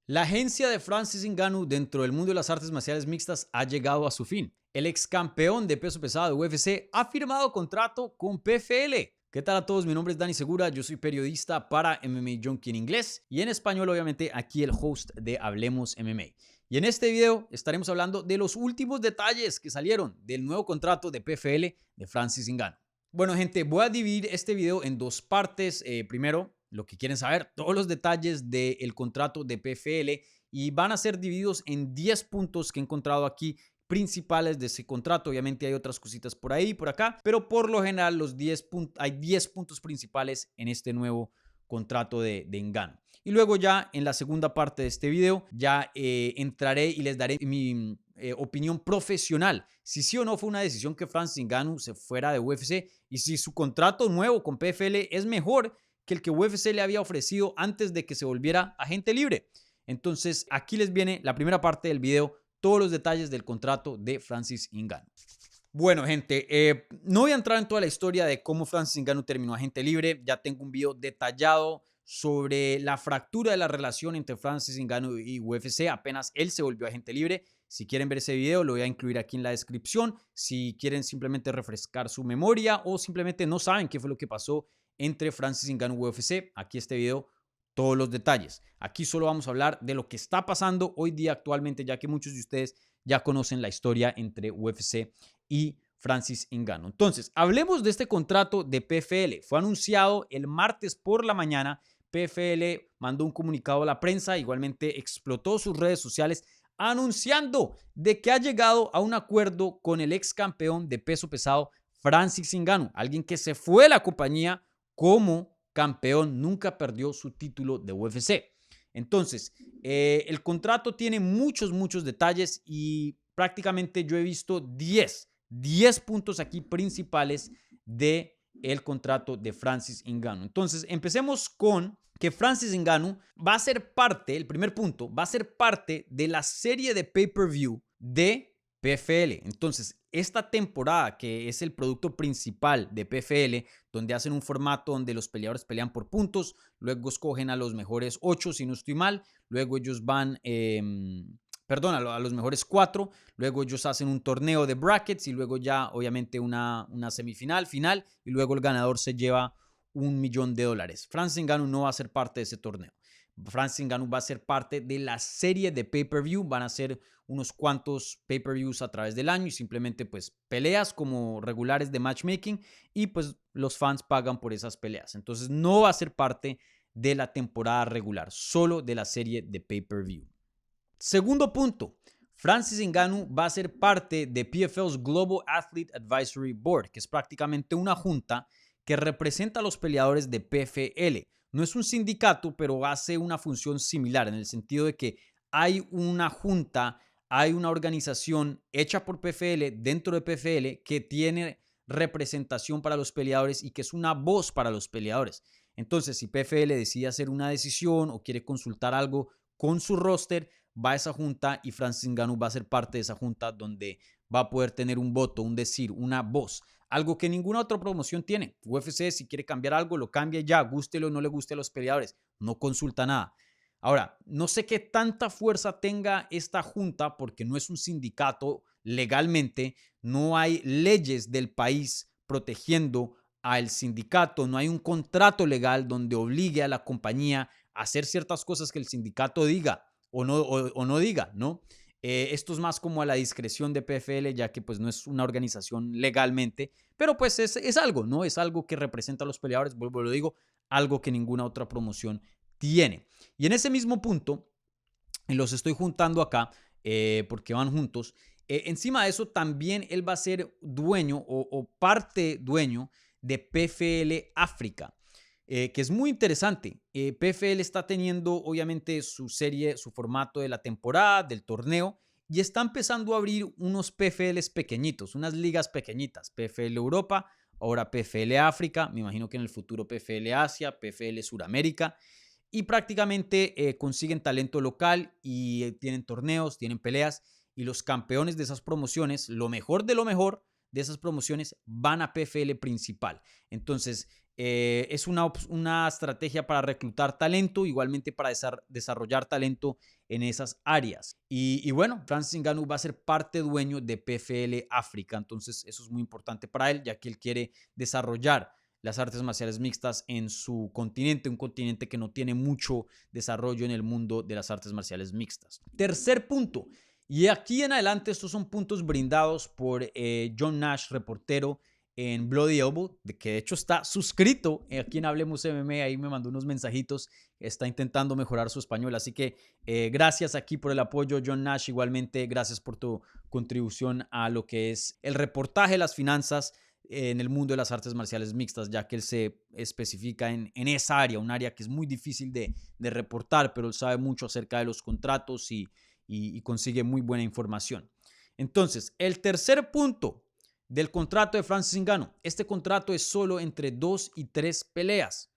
La agencia de Francis Ngannou dentro del mundo de las artes marciales mixtas ha llegado a su fin. El ex campeón de peso pesado de UFC ha firmado contrato con PFL. ¿Qué tal a todos? Mi nombre es Dani Segura, yo soy periodista para MMA Junkie en inglés y en español obviamente aquí el host de Hablemos MMA. Y en este video estaremos hablando de los últimos detalles que salieron del nuevo contrato de PFL de Francis Ngannou. Bueno gente, voy a dividir este video en dos partes. Primero, lo que quieren saber, todos los detalles del contrato de PFL y van a ser divididos en 10 puntos que he encontrado aquí principales de ese contrato. Obviamente hay otras cositas por ahí y por acá, pero por lo general hay 10 puntos principales en este nuevo contrato de Ngannou. Y luego ya en la segunda parte de este video ya entraré y les daré mi opinión profesional, si sí o no fue una decisión que Francis Ngannou se fuera de UFC y si su contrato nuevo con PFL es mejor que el que UFC le había ofrecido antes de que se volviera agente libre. Entonces aquí les viene la primera parte del video, todos los detalles del contrato de Francis Ngannou. Bueno, gente, no voy a entrar en toda la historia de cómo Francis Ngannou terminó agente libre. Ya tengo un video detallado sobre la fractura de la relación entre Francis Ngannou y UFC apenas él se volvió agente libre. Si quieren ver ese video, lo voy a incluir aquí en la descripción. Si quieren simplemente refrescar su memoria o simplemente no saben qué fue lo que pasó entre Francis Ngannou y UFC, aquí este video, todos los detalles. Aquí solo vamos a hablar de lo que está pasando hoy día actualmente, ya que muchos de ustedes ya conocen la historia entre UFC y Francis Ngannou. Entonces, hablemos de este contrato de PFL. Fue anunciado el martes por la mañana. PFL mandó un comunicado a la prensa, igualmente explotó sus redes sociales anunciando de que ha llegado a un acuerdo con el ex campeón de peso pesado Francis Ngannou, alguien que se fue de la compañía como campeón, nunca perdió su título de UFC. Entonces, el contrato tiene muchos detalles y prácticamente yo he visto 10 puntos aquí principales de el contrato de Francis Ngannou. Entonces, empecemos con que Francis Ngannou va a ser parte, el primer punto, va a ser parte de la serie de pay-per-view de PFL. Entonces, esta temporada, que es el producto principal de PFL, donde hacen un formato donde los peleadores pelean por puntos, luego escogen a los mejores 8, si no estoy mal, luego ellos van, a los mejores 4, luego ellos hacen un torneo de brackets y luego ya obviamente una semifinal, final, y luego el ganador se lleva $1.000.000. Francis Ngannou no va a ser parte de ese torneo. Francis Ngannou va a ser parte de la serie de pay-per-view. Van a ser unos cuantos pay-per-views a través del año y simplemente pues peleas como regulares de matchmaking y pues los fans pagan por esas peleas. Entonces no va a ser parte de la temporada regular, solo de la serie de pay-per-view. Segundo punto, Francis Ngannou va a ser parte de PFL's Global Athlete Advisory Board, que es prácticamente una junta que representa a los peleadores de PFL. No es un sindicato, pero hace una función similar en el sentido de que hay una junta, hay una organización hecha por PFL, dentro de PFL, que tiene representación para los peleadores y que es una voz para los peleadores. Entonces, si PFL decide hacer una decisión o quiere consultar algo con su roster, va a esa junta y Francis Ngannou va a ser parte de esa junta donde va a poder tener un voto, un decir, una voz. Algo que ninguna otra promoción tiene. UFC, si quiere cambiar algo, lo cambia ya, gústelo o no le guste a los peleadores. No consulta nada. Ahora, no sé qué tanta fuerza tenga esta junta porque no es un sindicato legalmente, no hay leyes del país protegiendo al sindicato, no hay un contrato legal donde obligue a la compañía a hacer ciertas cosas que el sindicato diga o no diga, ¿no? Esto es más como a la discreción de PFL, ya que pues no es una organización legalmente, pero pues es algo, ¿no? Es algo que representa a los peleadores, vuelvo lo digo, algo que ninguna otra promoción tiene. Y en ese mismo punto, y los estoy juntando acá porque van juntos, encima de eso también él va a ser dueño o parte dueño de PFL África. Que es muy interesante. PFL está teniendo obviamente su serie, su formato de la temporada, del torneo, y está empezando a abrir unos PFLs pequeñitos, unas ligas pequeñitas. PFL Europa, ahora PFL África, me imagino que en el futuro PFL Asia, PFL Suramérica, y prácticamente consiguen talento local y tienen torneos, tienen peleas, y los campeones de esas promociones, lo mejor de esas promociones, van a PFL principal. Entonces, Es una estrategia para reclutar talento, igualmente para desarrollar talento en esas áreas. Y bueno, Francis Ngannou va a ser parte dueño de PFL África, entonces eso es muy importante para él, ya que él quiere desarrollar las artes marciales mixtas en su continente, un continente que no tiene mucho desarrollo en el mundo de las artes marciales mixtas. Tercer punto, y aquí en adelante estos son puntos brindados por John Nash, reportero en Bloody Elbow, que de hecho está suscrito aquí en Hablemos MMA, ahí me mandó unos mensajitos, está intentando mejorar su español, así que gracias aquí por el apoyo, John Nash, igualmente gracias por tu contribución a lo que es el reportaje de las finanzas en el mundo de las artes marciales mixtas, ya que él se especifica en esa área, un área que es muy difícil de reportar, pero él sabe mucho acerca de los contratos y consigue muy buena información. Entonces, el tercer punto del contrato de Francis Ngannou. Este contrato es solo entre 2 y 3 peleas,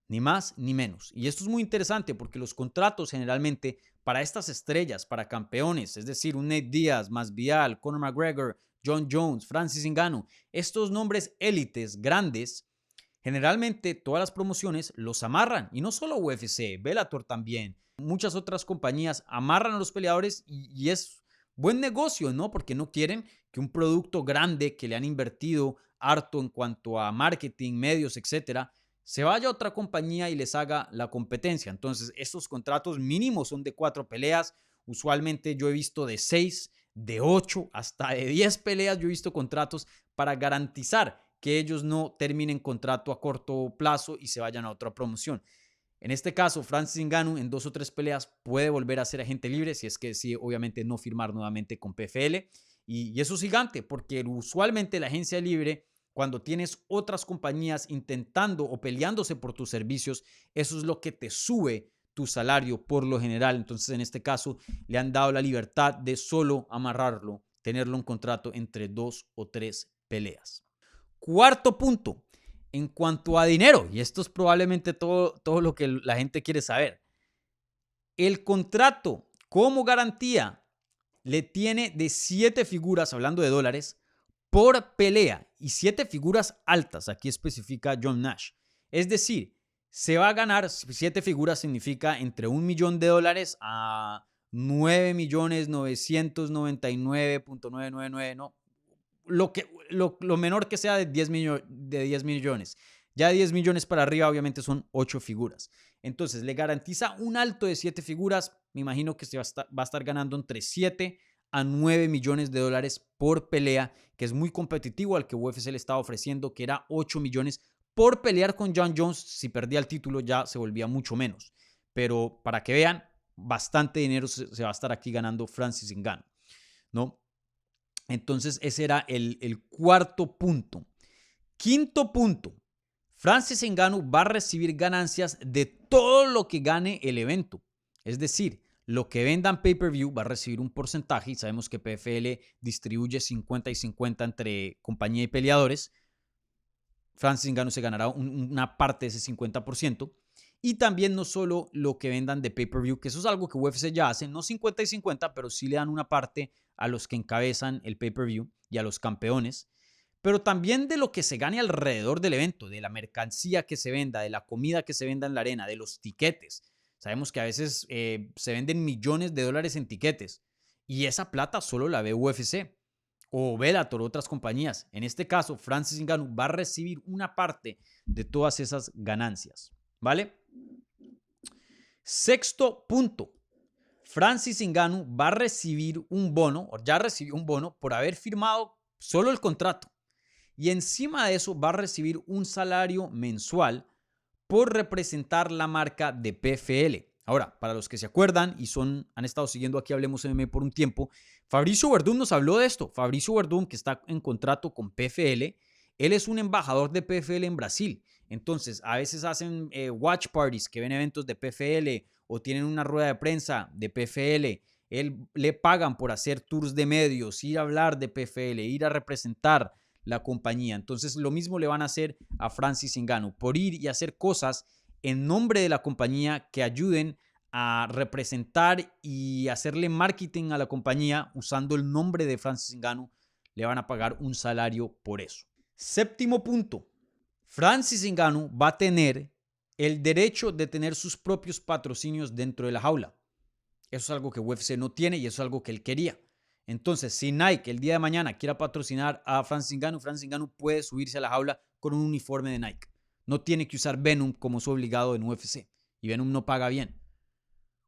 ni más ni menos. Y esto es muy interesante porque los contratos generalmente para estas estrellas, para campeones, es decir, un Nate Diaz, Masvidal, Conor McGregor, John Jones, Francis Ngannou, estos nombres élites grandes, generalmente todas las promociones los amarran. Y no solo UFC, Bellator también, muchas otras compañías amarran a los peleadores y es buen negocio, ¿no? Porque no quieren que un producto grande que le han invertido harto en cuanto a marketing, medios, etcétera, se vaya a otra compañía y les haga la competencia. Entonces, estos contratos mínimos son de 4 peleas. Usualmente yo he visto de 6, de 8, hasta de 10 peleas. Yo he visto contratos para garantizar que ellos no terminen contrato a corto plazo y se vayan a otra promoción. En este caso, Francis Ngannou en 2 o 3 peleas puede volver a ser agente libre si es que decide obviamente no firmar nuevamente con PFL. Y eso es gigante porque usualmente la agencia libre, cuando tienes otras compañías intentando o peleándose por tus servicios, eso es lo que te sube tu salario por lo general. Entonces, en este caso, le han dado la libertad de solo amarrarlo, tenerlo en contrato entre 2 o 3 peleas. Cuarto punto, en cuanto a dinero, y esto es probablemente todo lo que la gente quiere saber. El contrato como garantía le tiene de 7 figuras, hablando de dólares, por pelea y 7 figuras altas, aquí especifica John Nash. Es decir, se va a ganar, 7 figuras significa entre $1 millón a 9.999.999, ¿no? Lo menor que sea de 10 millones. Ya de 10 millones para arriba, obviamente, son 8 figuras. Entonces, le garantiza un alto de 7 figuras. Me imagino que se va a estar ganando entre 7 a 9 millones de dólares por pelea, que es muy competitivo al que UFC le estaba ofreciendo, que era 8 millones por pelear con John Jones. Si perdía el título ya se volvía mucho menos. Pero para que vean, bastante dinero se va a estar aquí ganando Francis Ngannou, ¿no? Entonces, ese era el cuarto punto. Quinto punto. Francis Ngannou va a recibir ganancias de todo lo que gane el evento. Es decir, lo que vendan pay-per-view va a recibir un porcentaje y sabemos que PFL distribuye 50 y 50 entre compañía y peleadores. Francis Ngannou se ganará una parte de ese 50%. Y también no solo lo que vendan de pay-per-view, que eso es algo que UFC ya hace, no 50 y 50, pero sí le dan una parte a los que encabezan el pay-per-view y a los campeones, pero también de lo que se gane alrededor del evento, de la mercancía que se venda, de la comida que se venda en la arena, de los tiquetes. Sabemos que a veces se venden millones de dólares en tiquetes y esa plata solo la ve UFC o Bellator, otras compañías. En este caso, Francis Ngannou va a recibir una parte de todas esas ganancias, ¿vale? Sexto punto. Francis Ngannou va a recibir un bono, o ya recibió un bono, por haber firmado solo el contrato. Y encima de eso va a recibir un salario mensual por representar la marca de PFL. Ahora, para los que se acuerdan y han estado siguiendo aquí Hablemos MMA por un tiempo, Fabricio Werdum nos habló de esto. Fabricio Werdum, que está en contrato con PFL, él es un embajador de PFL en Brasil. Entonces, a veces hacen watch parties que ven eventos de PFL o tienen una rueda de prensa de PFL. Él le pagan por hacer tours de medios, ir a hablar de PFL, ir a representar la compañía. Entonces, lo mismo le van a hacer a Francis Ngannou por ir y hacer cosas en nombre de la compañía que ayuden a representar y hacerle marketing a la compañía usando el nombre de Francis Ngannou. Le van a pagar un salario por eso. Séptimo punto. Francis Ngannou va a tener el derecho de tener sus propios patrocinios dentro de la jaula. Eso es algo que UFC no tiene y eso es algo que él quería. Entonces, si Nike el día de mañana quiera patrocinar a Francis Ngannou puede subirse a la jaula con un uniforme de Nike. No tiene que usar Venum como su obligado en UFC. Y Venum no paga bien.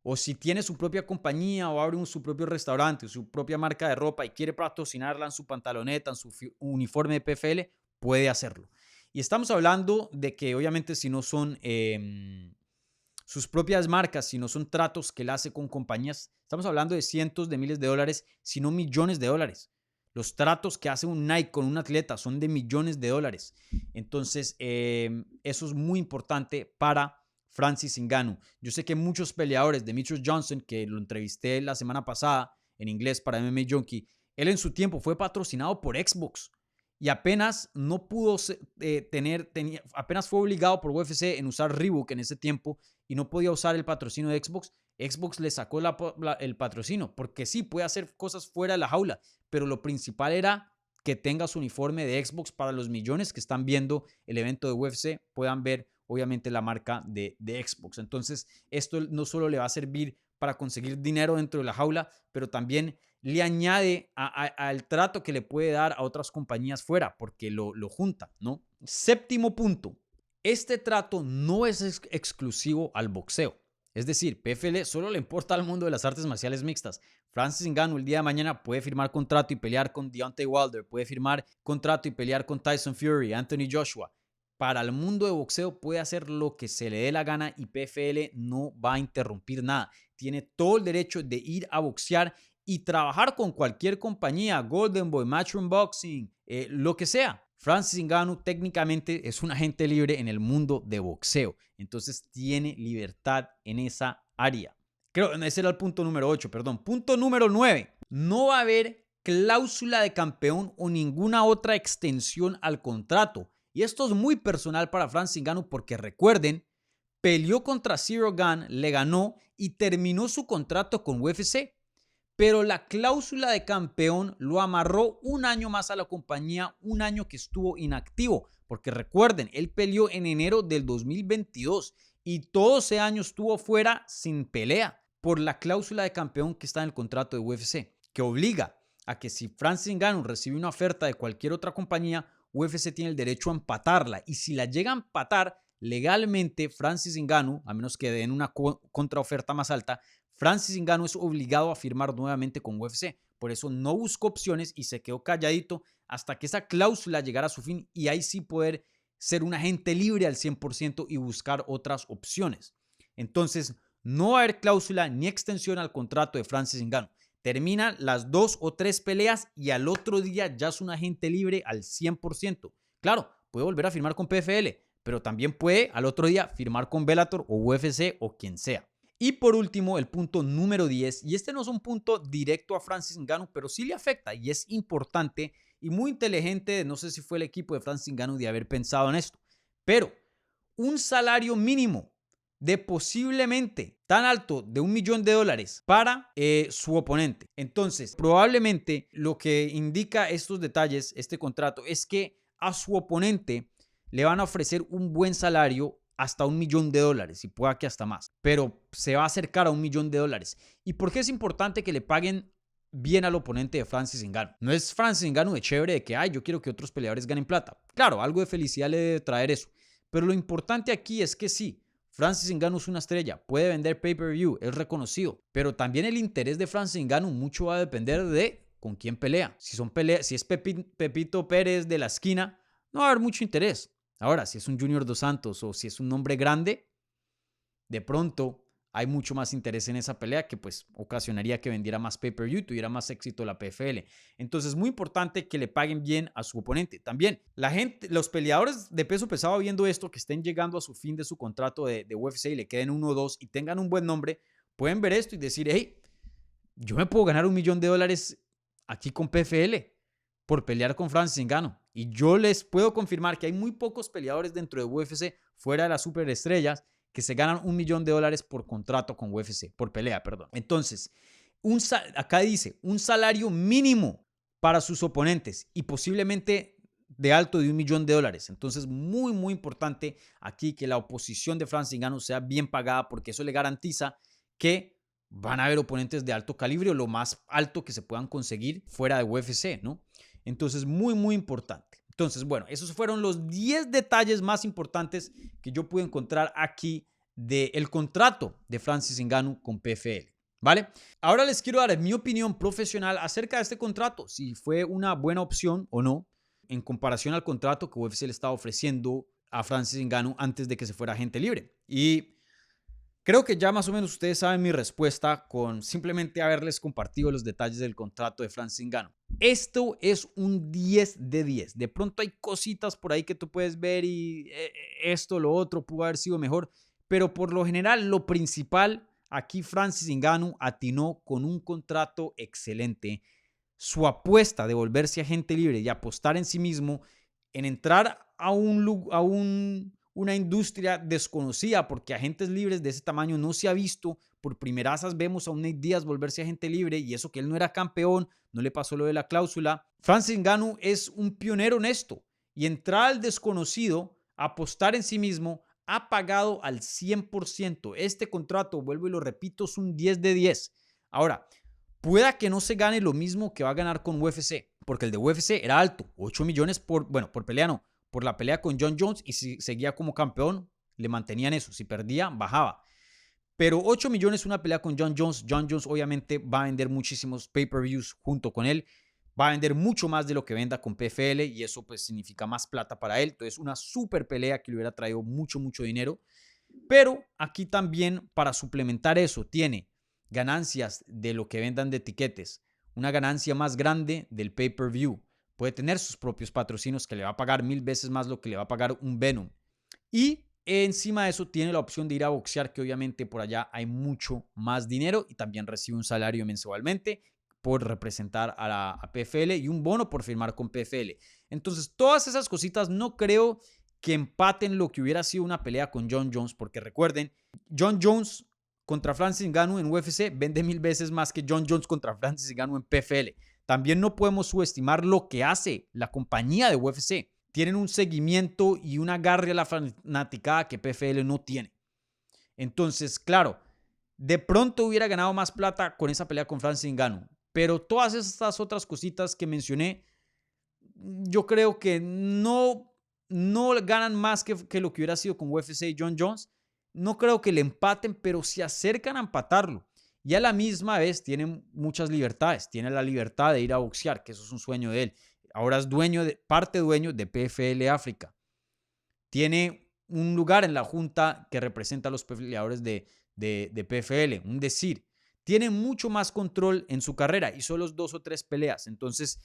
O si tiene su propia compañía o abre su propio restaurante, su propia marca de ropa y quiere patrocinarla en su pantaloneta, en su uniforme de PFL, puede hacerlo. Y estamos hablando de que obviamente si no son sus propias marcas, si no son tratos que él hace con compañías, estamos hablando de cientos de miles de dólares, si no millones de dólares. Los tratos que hace un Nike con un atleta son de millones de dólares. Entonces, eso es muy importante para Francis Ngannou. Yo sé que muchos peleadores, Demetrious Johnson, que lo entrevisté la semana pasada en inglés para MMA Junkie, él en su tiempo fue patrocinado por Xbox y apenas no pudo apenas fue obligado por UFC en usar Reebok en ese tiempo y no podía usar el patrocinio de Xbox. Xbox le sacó el patrocinio porque sí puede hacer cosas fuera de la jaula, pero lo principal era que tenga su uniforme de Xbox para los millones que están viendo el evento de UFC puedan ver obviamente la marca de Xbox. Entonces esto no solo le va a servir para conseguir dinero dentro de la jaula, pero también le añade al trato que le puede dar a otras compañías fuera, porque lo junta, ¿no? Séptimo punto, este trato no es exclusivo al boxeo. Es decir, PFL solo le importa al mundo de las artes marciales mixtas. Francis Ngannou el día de mañana puede firmar contrato y pelear con Deontay Wilder, puede firmar contrato y pelear con Tyson Fury, Anthony Joshua. Para el mundo de boxeo puede hacer lo que se le dé la gana y PFL no va a interrumpir nada. Tiene todo el derecho de ir a boxear y trabajar con cualquier compañía, Golden Boy, Matchroom Boxing, lo que sea. Francis Ngannou técnicamente es un agente libre en el mundo de boxeo. Entonces tiene libertad en esa área. Creo que ese era el punto número 8, perdón. Punto número 9. No va a haber cláusula de campeón o ninguna otra extensión al contrato. Y esto es muy personal para Francis Ngannou porque recuerden, peleó contra Ciryl Gane, le ganó y terminó su contrato con UFC. Pero la cláusula de campeón lo amarró un año más a la compañía, un año que estuvo inactivo. Porque recuerden, él peleó en enero del 2022 y todo ese año estuvo fuera sin pelea por la cláusula de campeón que está en el contrato de UFC, que obliga a que si Francis Ngannou recibe una oferta de cualquier otra compañía, UFC tiene el derecho a empatarla. Y si la llega a empatar, legalmente Francis Ngannou, a menos que den una contraoferta más alta, Francis Ngannou es obligado a firmar nuevamente con UFC. Por eso no buscó opciones y se quedó calladito hasta que esa cláusula llegara a su fin y ahí sí poder ser un agente libre al 100% y buscar otras opciones. Entonces, no va a haber cláusula ni extensión al contrato de Francis Ngannou. Termina las 2 o 3 peleas y al otro día ya es un agente libre al 100%. Claro, puede volver a firmar con PFL, pero también puede al otro día firmar con Bellator o UFC o quien sea. Y por último, el punto número 10, y este no es un punto directo a Francis Ngannou, pero sí le afecta y es importante y muy inteligente, no sé si fue el equipo de Francis Ngannou de haber pensado en esto, pero un salario mínimo de posiblemente tan alto de $1 millón para su oponente. Entonces, probablemente lo que indica estos detalles, este contrato, es que a su oponente le van a ofrecer un buen salario hasta $1 millón y pueda que hasta más, pero se va a acercar a $1 millón. ¿Y por qué es importante que le paguen bien al oponente de Francis Ngannou? No es Francis Ngannou de chévere de que, ay, yo quiero que otros peleadores ganen plata. Claro, algo de felicidad le debe traer eso, pero lo importante aquí es que sí, Francis Ngannou es una estrella, puede vender pay-per-view, es reconocido, pero también el interés de Francis Ngannou mucho va a depender de con quién pelea. Si es Pepito Pérez de la esquina, no va a haber mucho interés. Ahora, si es un Junior Dos Santos o si es un nombre grande, de pronto hay mucho más interés en esa pelea que pues ocasionaría que vendiera más pay-per-view y tuviera más éxito la PFL. Entonces es muy importante que le paguen bien a su oponente. También los peleadores de peso pesado viendo esto, que estén llegando a su fin de su contrato de UFC y le queden 1 o 2 y tengan un buen nombre, pueden ver esto y decir, hey, yo me puedo ganar $1 millón aquí con PFL por pelear con Francis Ngannou. Y yo les puedo confirmar que hay muy pocos peleadores dentro de UFC, fuera de las superestrellas, que se ganan $1 millón por contrato con UFC, por pelea, perdón. Entonces, acá dice, un salario mínimo para sus oponentes y posiblemente de alto de $1 millón. Entonces, muy, muy importante aquí que la oposición de Francis Ngannou sea bien pagada, porque eso le garantiza que van a haber oponentes de alto calibre o lo más alto que se puedan conseguir fuera de UFC, ¿no? Entonces, muy, muy importante. Entonces, bueno, esos fueron los 10 detalles más importantes que yo pude encontrar aquí del contrato de Francis Ngannou con PFL, ¿vale? Ahora les quiero dar mi opinión profesional acerca de este contrato, si fue una buena opción o no, en comparación al contrato que UFC le estaba ofreciendo a Francis Ngannou antes de que se fuera agente libre. Y creo que ya más o menos ustedes saben mi respuesta con simplemente haberles compartido los detalles del contrato de Francis Ngannou. Esto es un 10 de 10. De pronto hay cositas por ahí que tú puedes ver y esto, lo otro pudo haber sido mejor, pero por lo general lo principal, aquí Francis Ngannou atinó con un contrato excelente. Su apuesta de volverse agente libre y apostar en sí mismo, en entrar a una industria desconocida, porque agentes libres de ese tamaño no se ha visto. Por primerazas vemos a un Nate Diaz volverse agente libre y eso que él no era campeón, no le pasó lo de la cláusula. Francis Ngannou es un pionero en esto y entrar al desconocido, apostar en sí mismo, ha pagado al 100%. Este contrato, vuelvo y lo repito, es un 10 de 10. Ahora, pueda que no se gane lo mismo que va a ganar con UFC, porque el de UFC era alto, 8 millones por pelea no, por la pelea con Jon Jones, y si seguía como campeón, le mantenían eso, si perdía, bajaba. Pero 8 millones una pelea con Jon Jones obviamente va a vender muchísimos pay-per-views junto con él, va a vender mucho más de lo que venda con PFL y eso pues significa más plata para él. Entonces una super pelea que le hubiera traído mucho, mucho dinero. Pero aquí también para suplementar eso tiene ganancias de lo que vendan de etiquetes, una ganancia más grande del pay-per-view. Puede tener sus propios patrocinios que le va a pagar 1000 veces más lo que le va a pagar un Venom. Y encima de eso tiene la opción de ir a boxear, que obviamente por allá hay mucho más dinero y también recibe un salario mensualmente por representar a PFL y un bono por firmar con PFL. Entonces, todas esas cositas no creo que empaten lo que hubiera sido una pelea con Jon Jones, porque recuerden, Jon Jones contra Francis Ngannou en UFC vende 1000 veces más que Jon Jones contra Francis Ngannou en PFL. También no podemos subestimar lo que hace la compañía de UFC. Tienen un seguimiento y un agarre a la fanaticada que PFL no tiene. Entonces, claro, de pronto hubiera ganado más plata con esa pelea con Francis Ngannou, pero todas estas otras cositas que mencioné, yo creo que no ganan más que lo que hubiera sido con UFC y Jon Jones. No creo que le empaten, pero se acercan a empatarlo. Y a la misma vez tienen muchas libertades. Tiene la libertad de ir a boxear, que eso es un sueño de él. Ahora es parte dueño de PFL África. Tiene un lugar en la junta que representa a los peleadores de PFL, un decir. Tiene mucho más control en su carrera y solo 2 o 3 peleas. Entonces,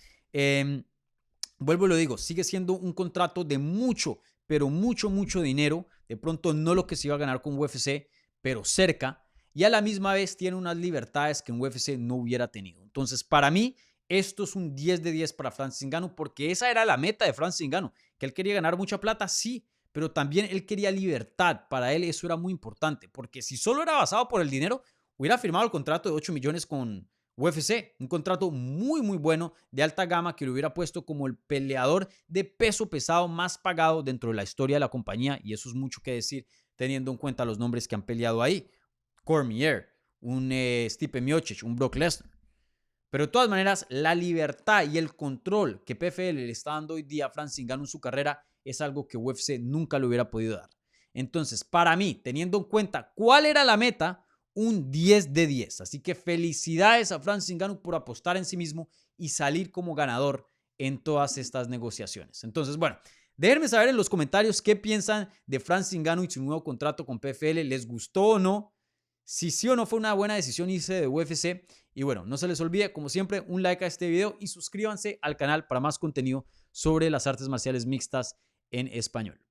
vuelvo y lo digo, sigue siendo un contrato de mucho, pero mucho, mucho dinero. De pronto no lo que se iba a ganar con UFC, pero cerca. Y a la misma vez tiene unas libertades que en UFC no hubiera tenido. Entonces, para mí, esto es un 10 de 10 para Francis Ngannou, porque esa era la meta de Francis Ngannou, que él quería ganar mucha plata, sí, pero también él quería libertad. Para él eso era muy importante, porque si solo era basado por el dinero, hubiera firmado el contrato de 8 millones con UFC, un contrato muy, muy bueno, de alta gama, que lo hubiera puesto como el peleador de peso pesado más pagado dentro de la historia de la compañía, y eso es mucho que decir, teniendo en cuenta los nombres que han peleado ahí. Cormier, un Stipe Miocic, un Brock Lesnar. Pero de todas maneras, la libertad y el control que PFL le está dando hoy día a Francis Ngannou en su carrera es algo que UFC nunca le hubiera podido dar. Entonces, para mí, teniendo en cuenta cuál era la meta, un 10 de 10. Así que felicidades a Francis Ngannou por apostar en sí mismo y salir como ganador en todas estas negociaciones. Entonces, bueno, déjenme saber en los comentarios qué piensan de Francis Ngannou y su nuevo contrato con PFL. ¿Les gustó o no? Si sí o no fue una buena decisión irse de UFC. Y bueno, no se les olvide, como siempre, un like a este video y suscríbanse al canal para más contenido sobre las artes marciales mixtas en español.